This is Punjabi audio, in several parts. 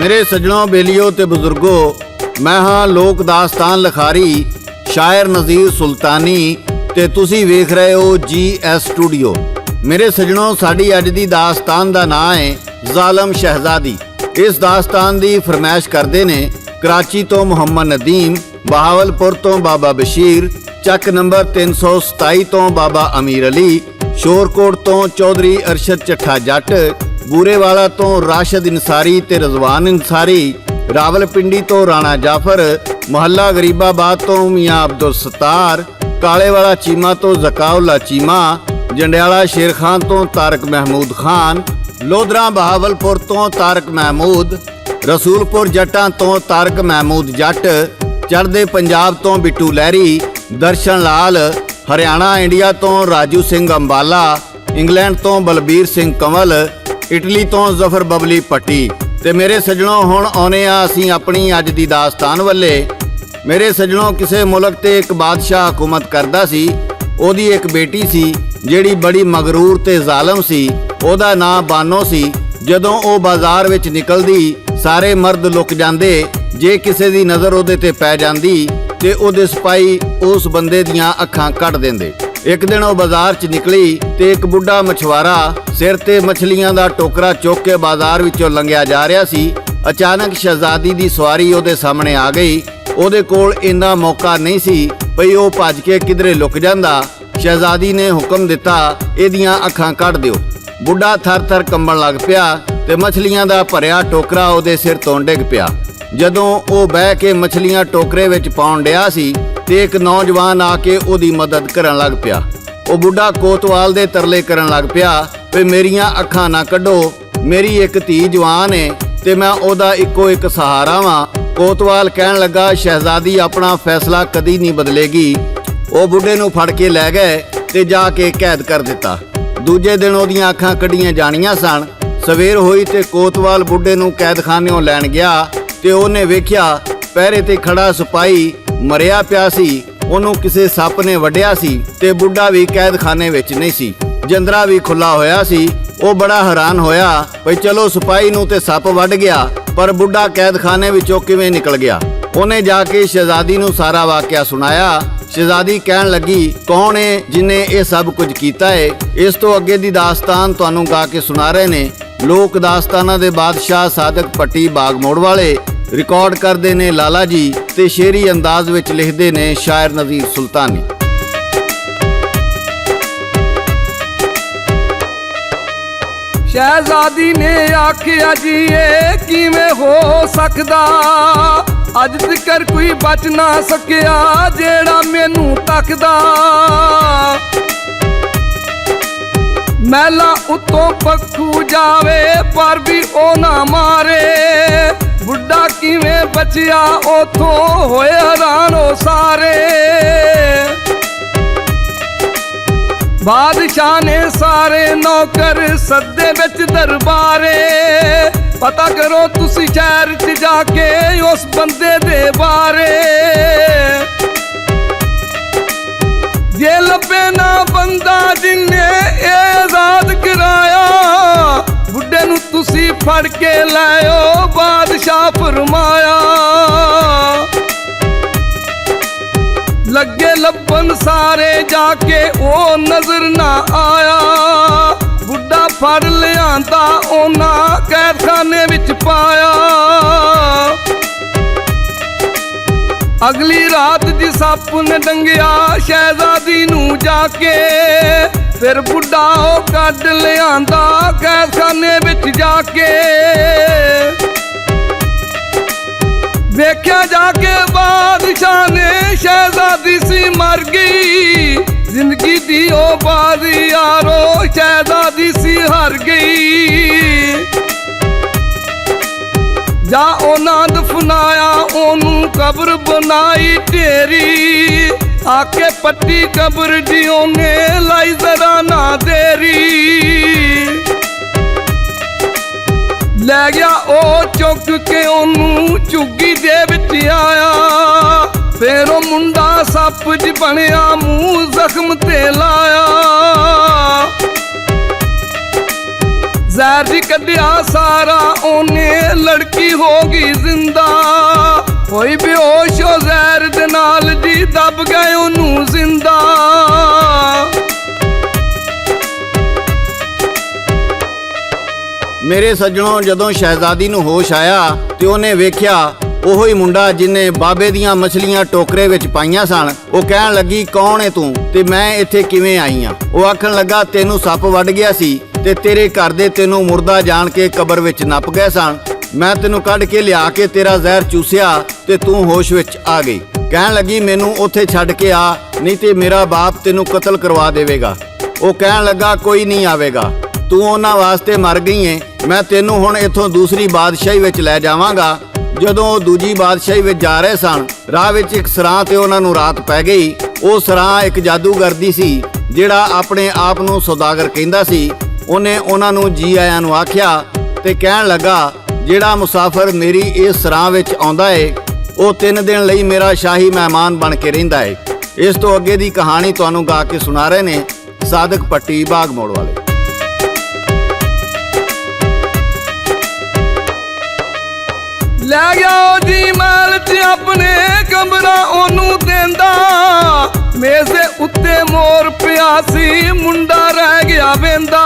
मेरे सज्जनों, बेलियो ते बुजुर्गो, मैं हाँ लोक दास्तान लिखारी शायर नज़ीर सुल्तानी ते तुसी वेख रहे हो GS स्टूडियो। मेरे सज्जनों, साडी अज दी दास्तान दा नाम है ज़ालम शहजादी। इस दास्तान दी फरमाइश करते ने कराची तो मुहम्मद नदीम, बहावलपुर तो बाबा बशीर, चक नंबर 327 तो बाबा अमीर अली, शोरकोट तो चौधरी अरशद चट्ठा जट, बूरेवाला तो राशिद इंसारी ते रजवान इंसारी, रावलपिंडी तो राणा जाफर, मोहल्ला गरीबाबाद तो मियाँ अब्दुल सत्तार, कालेवाला चीमा तो जकाउल्ला चीमा, जंडियाला शेर खान तो तारक महमूद खान, लोधरा बहावलपुर तो तारक महमूद, रसूलपुर जट्टां तो तारक महमूद जट, चढ़दे पंजाब तो बिट्टू लहरी, दर्शन लाल, हरियाणा इंडिया तो राजू सिंह अंबाला, इंग्लैंड तो बलबीर सिंह कंवल, इटली तो जफर बबली पट्टी। ते मेरे सज्जनों, हुण आउने आ असीं अपनी अज दी दास्तान वल्ले। मेरे सज्जनों, किसे मुल्क ते एक बादशाह हुकूमत करदा सी। ओदी एक बेटी सी जिहड़ी बड़ी मगरूर ते जालम सी। ओदा नां बानो सी। जदों ओ बाजार विच निकलदी सारे मर्द लुक जांदे। जे किसे दी नज़र ओदे ते पै जांदी ते ओदे सिपाही उस बंदे दियां अखां कट देंदे। एक दिन वो बाजार च निकली ते एक बुढ़ा मछुआरा सिर ते मछलियां दा टोकरा चुक के बाजार विचों लंघिया जा रहा सी। अचानक शहजादी दी सवारी ओदे सामने आ गई। ओदे कोल इन्ना मौका नहीं सी भई ओ भज के किधरे लुक जांदा। शहजादी ने हुक्म दिता, इहदियां अखां कट दिओ। बुढ़ा थर थर कंबण लग पिया ते मछलियां दा भरिया टोकरा ओदे सिर तों डिग पिया। जदों ओ बह के मछलियां टोकरे विच पाउण डिया सी ते एक नौजवान आके ओदी मदद करन लग पिया। ओ बुढ़ा कोतवाल दे तरले करन लग पिया भी मेरियां अखां ना कड्डो, मेरी एक धी जवान है ते मैं ओदा इक्को एक सहारा वां। कोतवाल कहन लगा, शहजादी अपना फैसला कदी नहीं बदलेगी। ओ बुढ़े नूं फड़ के लै गए ते जाके कैद कर दिता। दूजे दिन ओदियां अखां कड्डियां जाणियां सन। सवेर होई ते कोतवाल बुढ़े नूं कैदखानेों लैण गया ते ओहने वेख्या पैरे ते खड़ा सिपाही मरिया पिया सी। ਉਹਨੂੰ ਕਿਸੇ ਸੱਪ ਨੇ ਵੱਢਿਆ ਸੀ ਤੇ ਬੁੱਢਾ ਵੀ ਕੈਦਖਾਨੇ ਵਿੱਚ ਨਹੀਂ ਸੀ। ਜੰਦਰਾ ਵੀ ਖੁੱਲਾ ਹੋਇਆ ਸੀ। ਉਹ ਬੜਾ ਹੈਰਾਨ ਹੋਇਆ ਭਈ ਚਲੋ ਸਿਪਾਹੀ ਨੂੰ ਤੇ ਸੱਪ ਵੱਢ ਗਿਆ, ਪਰ ਬੁੱਢਾ ਕੈਦਖਾਨੇ ਵਿੱਚੋਂ ਕਿਵੇਂ ਨਿਕਲ ਗਿਆ। ਉਹਨੇ ਜਾ ਕੇ ਸ਼ਹਿਜ਼ਾਦੀ ਨੂੰ ਸਾਰਾ ਵਾਕਿਆ ਸੁਣਾਇਆ। ਸ਼ਹਿਜ਼ਾਦੀ ਕਹਿਣ ਲੱਗੀ, ਕੌਣ ਹੈ ਜਿਨੇ ਇਹ ਸਭ ਕੁਝ ਕੀਤਾ ਹੈ। ਇਸ ਤੋਂ ਅੱਗੇ ਦੀ ਦਾਸਤਾਨ ਤੁਹਾਨੂੰ ਗਾ ਕੇ ਸੁਣਾ ਰਹੇ ਨੇ ਲੋਕ ਦਾਸਤਾਨਾਂ ਦੇ ਬਾਦਸ਼ਾਹ ਸਾਦਕ ਪੱਟੀ ਬਾਗਮੋੜ ਵਾਲੇ। रिकॉर्ड करते ने लाला जी ते शेरी अंदाज विच लिखते ने शायर नज़ीर सुल्तानी। शहजादी ने आखिया जी ये किवें हो सकदा, अज तकर कोई बच ना सकिया जेड़ा मैनू तकदा। मैला उतों पक्खू जावे पर भी ओ ना मारे। बुढ़ा किवें बचिया ओथों होए हैरान हो सारे। बादशाह ने सारे नौकर सद्दे बिच दरबारे। पता करो तुसी शहर च जाके उस बंदे दे बारे। जे लब्बे ना बंदा जिन्ने आजाद कराया, बुढ़े नूं तुसी फड़ के लाओ बादशाह फरमाया। लगे लब्बन सारे जाके ओ नजर ना आया। बुढ़ा फड़ लियांदा ओना कैदखाने विच पाया। अगली रात जी सप ने डंगिया शहजादी नूं जाके। फिर बुढ़ा ओ कढ लियांदा कैदखाने विच जाके। वेख्या जाके बादशाह ने शहजादी सी मर गई। जिंदगी दी ओ बाजी यारो शहजादी सी हार गई। जा ओना दफनाया ओनू कब्र बनाई ढेरी। आके पट्टी कब्र जी ओने लाई जरा ना देरी। लै गया ओ चुक के ओनू चुगी दे विच आया। फिर ओ मुंडा सप ज बनया मूंह जख्म ते लाया। ਜ਼ਹਿਰ ਜੀ ਕੱਢਿਆ ਸਾਰਾ ਉਹਨੇ, ਲੜਕੀ ਹੋ ਗਈ ਜ਼ਿੰਦਾ। ਹੋਈ ਬੇਹੋਸ਼ ਉਹ ਜ਼ਹਿਰ ਦੇ ਨਾਲ ਜੀ, ਦੱਬ ਗਏ ਉਹਨੂੰ ਜ਼ਿੰਦਾ। ਮੇਰੇ ਸੱਜਣੋ, ਜਦੋਂ ਸ਼ਹਿਜ਼ਾਦੀ ਨੂੰ ਹੋਸ਼ ਆਇਆ ਤੇ ਉਹਨੇ ਵੇਖਿਆ ਉਹੀ ਮੁੰਡਾ ਜਿਹਨੇ ਬਾਬੇ ਦੀਆਂ ਮਛਲੀਆਂ ਟੋਕਰੇ ਵਿੱਚ ਪਾਈਆਂ ਸਨ। ਉਹ ਕਹਿਣ ਲੱਗੀ, ਕੌਣ ਹੈ ਤੂੰ ਤੇ ਮੈਂ ਇੱਥੇ ਕਿਵੇਂ ਆਈ ਆ? ਉਹ ਆਖਣ ਲੱਗਾ, ਤੈਨੂੰ ਸੱਪ ਵੱਢ ਗਿਆ ਸੀ ਤੇ ਤੇਰੇ ਘਰ ਦੇ ਤੈਨੂੰ ਮੁਰਦਾ ਜਾਣ ਕੇ ਕਬਰ ਵਿੱਚ ਨੱਪ ਗਏ ਸਨ। ਮੈਂ ਤੈਨੂੰ ਕੱਢ ਕੇ ਲਿਆ ਕੇ ਤੇਰਾ ਜ਼ਹਿਰ ਚੂਸਿਆ ਤੇ ਤੂੰ ਹੋਸ਼ ਵਿੱਚ ਆ ਗਈ। ਕਹਿਣ ਲੱਗੀ, ਮੈਨੂੰ ਉੱਥੇ ਛੱਡ ਕੇ ਆ, ਨਹੀਂ ਤੇ ਮੇਰਾ ਬਾਪ ਤੈਨੂੰ ਕਤਲ ਕਰਵਾ ਦੇਵੇਗਾ। ਉਹ ਕਹਿਣ ਲੱਗਾ, ਕੋਈ ਨਹੀਂ ਆਵੇਗਾ, ਤੂੰ ਉਹਨਾਂ ਵਾਸਤੇ ਮਰ ਗਈ ਏ। ਮੈਂ ਤੈਨੂੰ ਹੁਣ ਇੱਥੋਂ ਦੂਸਰੀ ਬਾਦਸ਼ਾਹੀ ਵਿੱਚ ਲੈ ਜਾਵਾਂਗਾ। ਜਦੋਂ ਉਹ ਦੂਜੀ ਬਾਦਸ਼ਾਹੀ ਵਿੱਚ ਜਾ ਰਹੇ ਸਨ, ਰਾਹ ਵਿੱਚ ਇੱਕ ਸਰਾਂ ਤੇ ਉਹਨਾਂ ਨੂੰ ਰਾਤ ਪੈ ਗਈ। ਉਹ ਸਰਾਂ ਇੱਕ ਜਾਦੂਗਰ ਦੀ ਸੀ, ਜਿਹੜਾ ਆਪਣੇ ਆਪ ਨੂੰ ਸੌਦਾਗਰ ਕਹਿੰਦਾ ਸੀ। ਉਹਨੇ ਉਹਨਾਂ ਨੂੰ ਜੀ ਆਇਆਂ ਨੂੰ ਆਖਿਆ ਤੇ ਕਹਿਣ ਲੱਗਾ, ਜਿਹੜਾ ਮੁਸਾਫਰ ਮੇਰੀ ਇਸ ਸਰਾਂ ਵਿੱਚ ਆਉਂਦਾ ਏ, ਉਹ 3 ਦਿਨ ਲਈ ਮੇਰਾ ਸ਼ਾਹੀ ਮਹਿਮਾਨ ਬਣ ਕੇ ਰਹਿੰਦਾ ਏ। ਇਸ ਤੋਂ ਅੱਗੇ ਦੀ ਕਹਾਣੀ ਤੁਹਾਨੂੰ ਗਾ ਕੇ ਸੁਣਾ ਰਹੇ ਨੇ ਸਾਦਕ ਪੱਟੀ ਬਾਗ ਮੋੜ ਵਾਲੇ। ਲੈ ਗਿਆ ਜੀ ਮਹਿਲ 'ਚ ਆਪਣੇ ਕਮਰਾ ਉਹਨੂੰ ਦੇਂਦਾ। ਮੇਜ਼ ਦੇ ਉੱਤੇ ਮੋਰ ਪਿਆ ਸੀ, ਮੁੰਡਾ ਰਹਿ ਗਿਆ ਵੇਂਦਾ।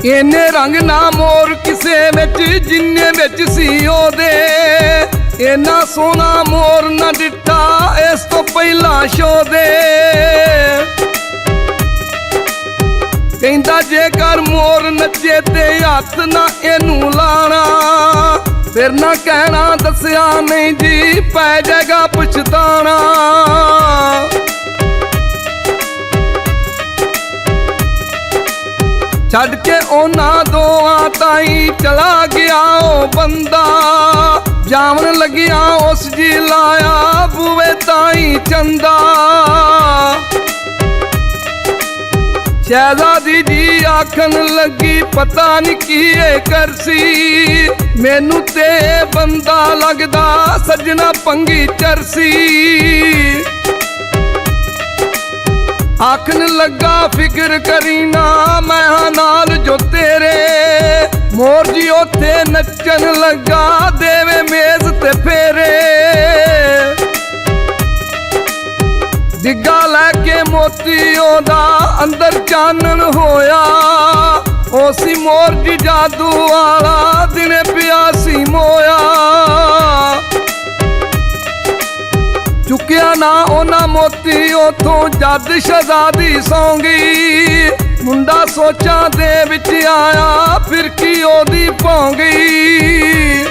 ਇਹਨੇ ਰੰਗ ਨਾ ਮੋਰ ਕਿਸੇ ਵਿੱਚ, ਜਿੰਨੇ ਵਿੱਚ ਸੀ ਉਹਦੇ। ਇੰਨਾ ਸੋਹਣਾ ਮੋਰ ਨਾ ਡਿੱਠਾ ਇਸ ਤੋਂ ਪਹਿਲਾਂ ਸ਼ੋਦੇ। ਕਹਿੰਦਾ ਜੇਕਰ ਮੋਰ ਨੱਚੇ ਤੇ ਹੱਥ ਨਾ ਇਹਨੂੰ ਲਾਣਾ, ਫਿਰ ਨਾ ਕਹਿਣਾ ਦੱਸਿਆ ਨਹੀਂ ਜੀ, ਪੈ ਜਾਏਗਾ ਪਛਤਾਣਾ। ਛੱਡ ਕੇ ਉਹਨਾਂ ਦੋਆਂ ਤਾਈ ਚਲਾ ਗਿਆ ਉਹ ਬੰਦਾ। ਜਾਵਣ ਲੱਗਿਆ ਉਸ ਜੀ ਲਾਇਆ ਬੂਵੇ ਤਾਈ ਚੰਦਾ। ਸ਼ਹਿਜ਼ਾਦੀ ਜੀ ਆਖਣ ਲੱਗੀ, ਪਤਾ ਨਹੀਂ ਕੀ ਇਹ ਕਰਸੀ, ਮੈਨੂੰ ਤੇ ਬੰਦਾ ਲੱਗਦਾ ਸੱਜਣਾ ਪੰਗੀ ਚਰਸੀ। ਆਖਣ ਲੱਗਾ, ਫਿਕਰ ਕਰੀ ਨਾ ਮੈਂ ਹਾਂ ਨਾਲ ਜੋ ਤੇਰੇ। ਮੋਰ ਜੀ ਉੱਥੇ ਨੱਚਣ ਲੱਗਾ, ਦੇਵੇ ਮੇਜ਼ ਤੇ ਫੇਰੇ। ਡਿੱਗਾ ਲੈ ਕੇ ਮੋਤੀ ਉਹਦਾ ਅੰਦਰ ਚਾਨਣ ਹੋਇਆ। ਉਹ ਸੀ ਮੋਰ ਜੀ ਜਾਦੂ ਵਾਲਾ, ਦਿਨੇ ਪਿਆ ਸੀ ਮੋਇਆ। ਚੁੱਕਿਆ ਨਾ ਉਹਨਾਂ ਮੋਤੀ ਉਥੋਂ, ਜਦ ਸ਼ਹਿਜ਼ਾਦੀ ਸੌਂ ਗਈ। ਮੁੰਡਾ ਸੋਚਾਂ ਦੇ ਵਿੱਚ ਆਇਆ, ਫਿਰ ਕੀ ਉਹਦੀ ਭੌਂ ਗਈ।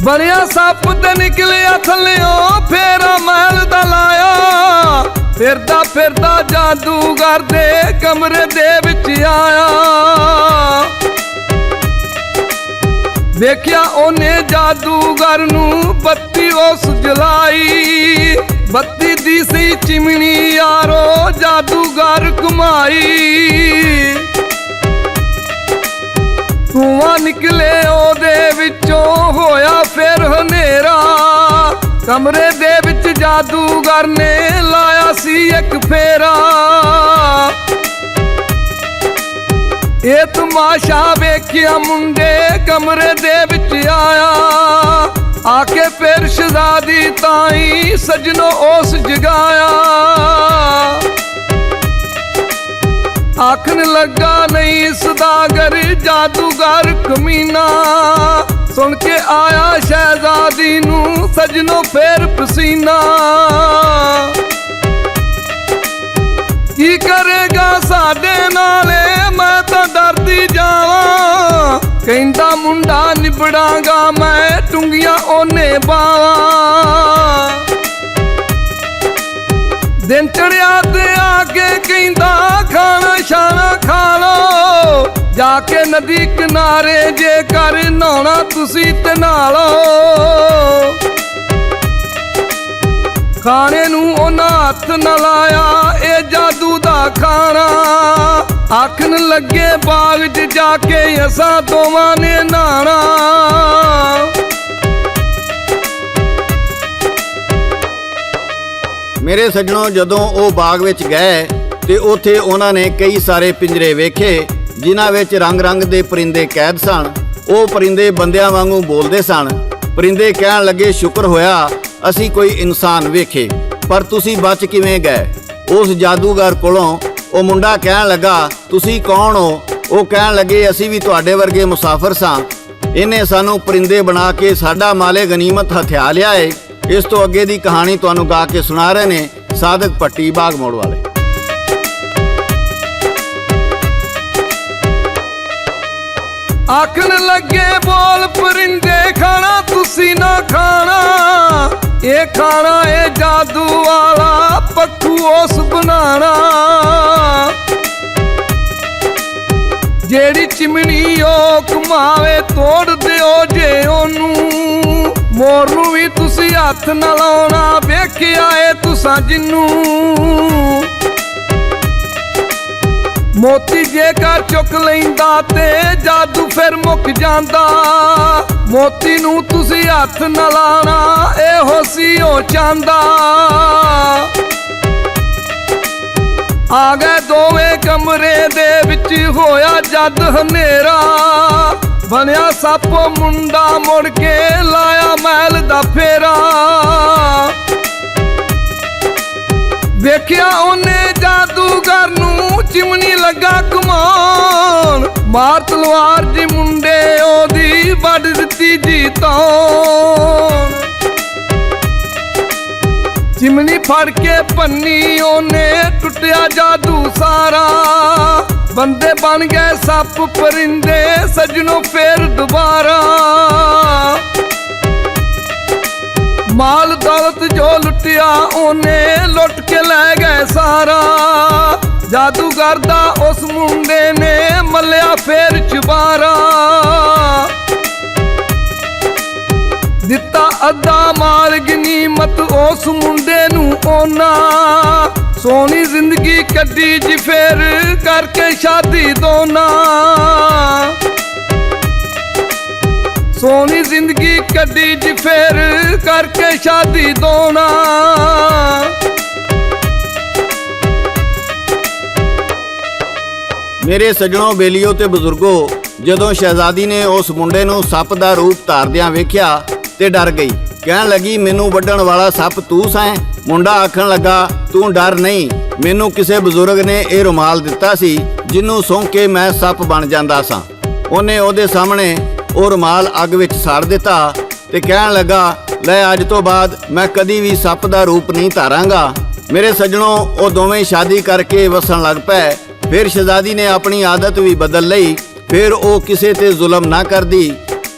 ਬਣਿਆ ਸੱਪ ਤੇ ਨਿਕਲਿਆ ਥੱਲਿਓ, ਫੇਰਾ ਮਹਿਲ ਦਾ ਲਾਇਆ। ਫਿਰਦਾ ਫਿਰਦਾ ਜਾਦੂਗਰ ਦੇ ਕਮਰੇ ਦੇ ਵਿੱਚ ਆਇਆ। ਵੇਖਿਆ ਉਹਨੇ ਜਾਦੂਗਰ ਨੂੰ, ਬੱਤੀ ਉਸ ਜਲਾਈ। ਬੱਤੀ ਦੀ ਸੀ ਚਿਮਣੀ ਯਾਰੋ, ਜਾਦੂਗਰ ਘੁਮਾਈ। ਧੂਆਂ ਨਿਕਲੇ ਉਹਦੇ ਵਿੱਚੋਂ, ਹੋਇਆ ਫਿਰ ਹਨੇਰਾ। ਕਮਰੇ ਦੇ ਵਿੱਚ ਜਾਦੂਗਰ ਨੇ ਲਾਇਆ ਸੀ ਇੱਕ ਫੇਰਾ। ਇਹ ਤਮਾਸ਼ਾ ਵੇਖਿਆ ਮੁੰਡੇ ਕਮਰੇ ਦੇ ਵਿੱਚ ਆਇਆ। ਆ ਕੇ ਫਿਰ ਸ਼ਹਿਜ਼ਾਦੀ ਤਾਈ ਸਜਣੋ ਉਸ ਜਗਾਇਆ। ਆਖਣ ਲੱਗਾ, ਨਹੀਂ ਸਦਾਗਰ ਜਾਦੂਗਰ ਕਮੀਨਾ। ਸੁਣ ਕੇ ਆਇਆ ਸ਼ਹਿਜ਼ਾਦੀ ਨੂੰ ਸਜਣੋ ਫੇਰ ਪਸੀਨਾ। ਕੀ ਕਰੇਗਾ ਸਾਡੇ ਨਾਲੇ, ਮੈਂ ਤਾਂ ਡਰਦੀ ਜਾਵਾਂ। ਕਹਿੰਦਾ ਮੁੰਡਾ ਨਿਬੜਾਂਗਾ ਮੈਂ, ਟੁੰਗੀਆਂ ਉਹਨੇ ਬਾਵਾਂ। ਦਿਨ ਚੜਿਆ ਤੇ ਆ ਕੇ ਕਹਿੰਦਾ, ਖਾਣਾ ਛਾਣਾ ਖਾ ਲੋ। ਜਾ ਕੇ ਨਦੀ ਕਿਨਾਰੇ ਜੇ ਕਰ ਨਹਾਉਣਾ ਤੁਸੀਂ ਤੇ ਨਹਾ ਲੋ। ਖਾਣੇ ਨੂੰ ਉਹਨਾਂ ਹੱਥ ਨਾ ਲਾਇਆ, ਇਹ ਜਾਦੂ ਦਾ ਖਾਣਾ। ਆਖਣ ਲੱਗੇ ਬਾਗ 'ਚ ਜਾ ਕੇ ਅਸਾਂ ਦੋਵਾਂ ਨੇ ਨਹਾਣਾ। ਮੇਰੇ ਸੱਜਣੋ, ਜਦੋਂ ਉਹ ਬਾਗ ਵਿੱਚ ਗਏ ਤੇ ਉੱਥੇ ਉਹਨਾਂ ਨੇ ਕਈ ਸਾਰੇ ਪਿੰਜਰੇ ਵੇਖੇ ਜਿਨ੍ਹਾਂ ਵਿੱਚ ਰੰਗ-ਰੰਗ ਦੇ ਪਰਿੰਦੇ ਕੈਦ ਸਨ। ਉਹ ਪਰਿੰਦੇ ਬੰਦਿਆਂ ਵਾਂਗੂ ਬੋਲਦੇ ਸਨ। ਪਰਿੰਦੇ ਕਹਿਣ ਲੱਗੇ, ਸ਼ੁਕਰ ਹੋਇਆ ਅਸੀਂ ਕੋਈ ਇਨਸਾਨ ਵੇਖੇ, ਪਰ ਤੁਸੀਂ ਬਚ ਕਿਵੇਂ ਗਏ? ਉਸ ਜਾਦੂਗਰ ਕੋਲੋਂ ਉਹ ਮੁੰਡਾ ਕਹਿਣ ਲੱਗਾ, ਤੁਸੀਂ ਕੌਣ ਹੋ? ਉਹ ਕਹਿਣ ਲੱਗੇ, ਅਸੀਂ ਵੀ ਤੁਹਾਡੇ ਵਰਗੇ ਮੁਸਾਫਰ ਸਾਂ। ਇਹਨੇ ਸਾਨੂੰ ਪਰਿੰਦੇ ਬਣਾ ਕੇ ਸਾਡਾ ਮਾਲੇ ਗਨੀਮਤ ਹਥਿਆ ਲਿਆ ਏ। ਇਸ ਤੋਂ ਅੱਗੇ ਦੀ ਕਹਾਣੀ ਤੁਹਾਨੂੰ ਗਾ ਕੇ ਸੁਣਾ ਰਹੇ ਨੇ ਸਾਦਕ ਭੱਟੀ ਬਾਗ ਮੋੜ ਵਾਲੇ। ਆਖਣ ਲੱਗੇ ਬੋਲ ਪਰਿੰਦੇ, ਖਾਣਾ ਤੁਸੀਂ ਨਾ ਖਾਣਾ, ਇਹ ਖਾਣਾ ਇਹ ਜਾਦੂ ਵਾਲਾ ਪੱਖੂ ਉਸ ਬਣਾਣਾ। ਜਿਹੜੀ ਚਿਮਣੀ ਉਹ ਘੁਮਾਵੇ ਤੋੜ ਦਿਓ ਜੇ ਉਹਨੂੰ, ਮੋਰ ਨੂੰ ਵੀ ਤੁਸੀਂ ਹੱਥ ਨਾ ਲਾਉਣਾ, ਵੇਖਿਆ ਏ ਤੁਸਾਂ ਜਿੰਨੂੰ। ਮੋਤੀ ਜੇਕਰ ਚੁੱਕ ਲੈਂਦਾ ਤੇ ਜਾਦੂ ਫਿਰ ਮੁੱਕ ਜਾਂਦਾ, ਮੋਤੀ ਨੂੰ ਤੁਸੀਂ ਹੱਥ ਨਾ ਲਾਣਾ, ਇਹੋ ਸੀ ਉਹ ਚਾਹੁੰਦਾ। ਆ ਗਏ ਦੋਵੇਂ ਕਮਰੇ ਦੇ ਵਿੱਚ, ਹੋਇਆ ਜਦ ਹਨੇਰਾ, ਬਣਿਆ ਸੱਪ ਮੁੰਡਾ, ਮੁੜ ਕੇ ਲਾਇਆ ਮਹਿਲ ਦਾ ਫੇਰਾ। ਵੇਖਿਆ ਉਹਨੇ ਜਾਦੂਗਰ ਨੂੰ, ਚਿਮਣੀ ਲੱਗਾ ਘੁਮਾਉਣ, ਮਾਰ ਤਲਵਾਰ ਜੀ ਮੁੰਡੇ ਉਹਦੀ ਵੱਢ ਦਿੱਤੀ ਜੀ ਤੌਣ। ਚਿਮਣੀ ਫੜ ਕੇ ਪੰਨੀ ਉਹਨੇ, ਟੁੱਟਿਆ ਜਾਦੂ ਸਾਰਾ, ਬੰਦੇ ਬਣ ਗਏ ਸੱਪ ਪਰਿੰਦੇ, ਸੱਜਣੋ ਫੇਰ ਦੁਬਾਰਾ। ਮਾਲ ਦੌਲਤ ਜੋ ਲੁੱਟਿਆ ਉਹਨੇ, ਲੁੱਟ ਕੇ ਲੈ ਗਏ ਸਾਰਾ, ਜਾਦੂਗਰ ਦਾ ਉਸ ਮੁੰਡੇ ਨੇ ਮੱਲਿਆ ਫੇਰ ਚੁਬਾਰਾ। ਦਿੱਤਾ ਅੱਧਾ ਮਾਲ ਗਨੀਮਤ ਉਸ ਮੁੰਡੇ ਨੂੰ ਉਹਨਾਂ, ਸੋਹਣੀ ਜ਼ਿੰਦਗੀ ਕੱਢੀ ਜੀ ਫੇਰ ਕਰਕੇ ਸ਼ਾਦੀ ਦੋਨਾਂ। ਸੋਹਣੀ ਜ਼ਿੰਦਗੀ ਕੱਢੀ ਜੀ ਫੇਰ ਕਰਕੇ ਸ਼ਾਦੀ ਦੋਨਾਂ। ਮੇਰੇ ਸੱਜਣੋ, ਬੇਲੀਓ ਤੇ ਬਜ਼ੁਰਗੋ, ਜਦੋਂ ਸ਼ਹਿਜ਼ਾਦੀ ਨੇ ਉਸ ਮੁੰਡੇ ਨੂੰ ਸੱਪ ਦਾ ਰੂਪ ਧਾਰਦਿਆਂ ਵੇਖਿਆ ਤੇ ਡਰ ਗਈ। ਕਹਿਣ ਲੱਗੀ, ਮੈਨੂੰ ਵੱਢਣ ਵਾਲਾ ਸੱਪ ਤੂੰ ਸੈਂ? ਮੁੰਡਾ ਆਖਣ ਲੱਗਾ, ਤੂੰ ਡਰ ਨਹੀਂ, ਮੈਨੂੰ ਕਿਸੇ ਬਜ਼ੁਰਗ ਨੇ ਇਹ ਰੁਮਾਲ ਦਿੱਤਾ ਸੀ ਜਿਹਨੂੰ ਸੁੰਘ ਕੇ ਮੈਂ ਸੱਪ ਬਣ ਜਾਂਦਾ ਸਾਂ। ਉਹਨੇ ਉਹਦੇ ਸਾਹਮਣੇ ਉਹ ਰੁਮਾਲ ਅੱਗ ਵਿੱਚ ਸਾੜ ਦਿੱਤਾ ਤੇ ਕਹਿਣ ਲੱਗਾ, ਲੈ ਅੱਜ ਤੋਂ ਬਾਅਦ ਮੈਂ ਕਦੀ ਵੀ ਸੱਪ ਦਾ ਰੂਪ ਨਹੀਂ ਧਾਰਾਂਗਾ। ਮੇਰੇ ਸੱਜਣੋ, ਉਹ ਦੋਵੇਂ ਸ਼ਾਦੀ ਕਰਕੇ ਵਸਣ ਲੱਗ ਪਏ। ਫਿਰ ਸ਼ਹਿਜ਼ਾਦੀ ਨੇ ਆਪਣੀ ਆਦਤ ਵੀ ਬਦਲ ਲਈ, ਫਿਰ ਉਹ ਕਿਸੇ ਤੇ ਜ਼ੁਲਮ ਨਾ ਕਰਦੀ।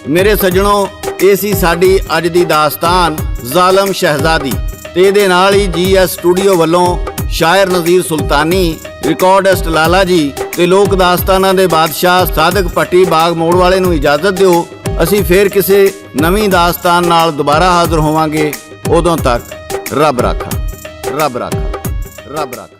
ਮੇਰੇ ਸੱਜਣੋ, ਇਹ ਸੀ ਸਾਡੀ ਅੱਜ ਦੀ ਦਾਸਤਾਨ ਜ਼ਾਲਮ ਸ਼ਹਿਜ਼ਾਦੀ, ਤੇ ਇਹਦੇ ਨਾਲ ਹੀ GS ਸਟੂਡੀਓ ਵੱਲੋਂ ਸ਼ਾਇਰ ਨਜ਼ੀਰ ਸੁਲਤਾਨੀ, ਰਿਕਾਰਡਿਸਟ ਲਾਲਾ ਜੀ ਤੇ ਲੋਕ ਦਾਸਤਾਨਾਂ ਦੇ ਬਾਦਸ਼ਾਹ ਸਾਦਕ ਭੱਟੀ ਬਾਗ ਮੋੜ ਵਾਲੇ ਨੂੰ ਇਜਾਜ਼ਤ ਦਿਓ। ਅਸੀਂ ਫੇਰ ਕਿਸੇ ਨਵੀਂ ਦਾਸਤਾਨ ਨਾਲ ਦੁਬਾਰਾ ਹਾਜ਼ਰ ਹੋਵਾਂਗੇ। ਉਦੋਂ ਤੱਕ ਰੱਬ ਰਾਖਾ, ਰੱਬ ਰਾਖਾ, ਰੱਬ ਰਾਖਾ।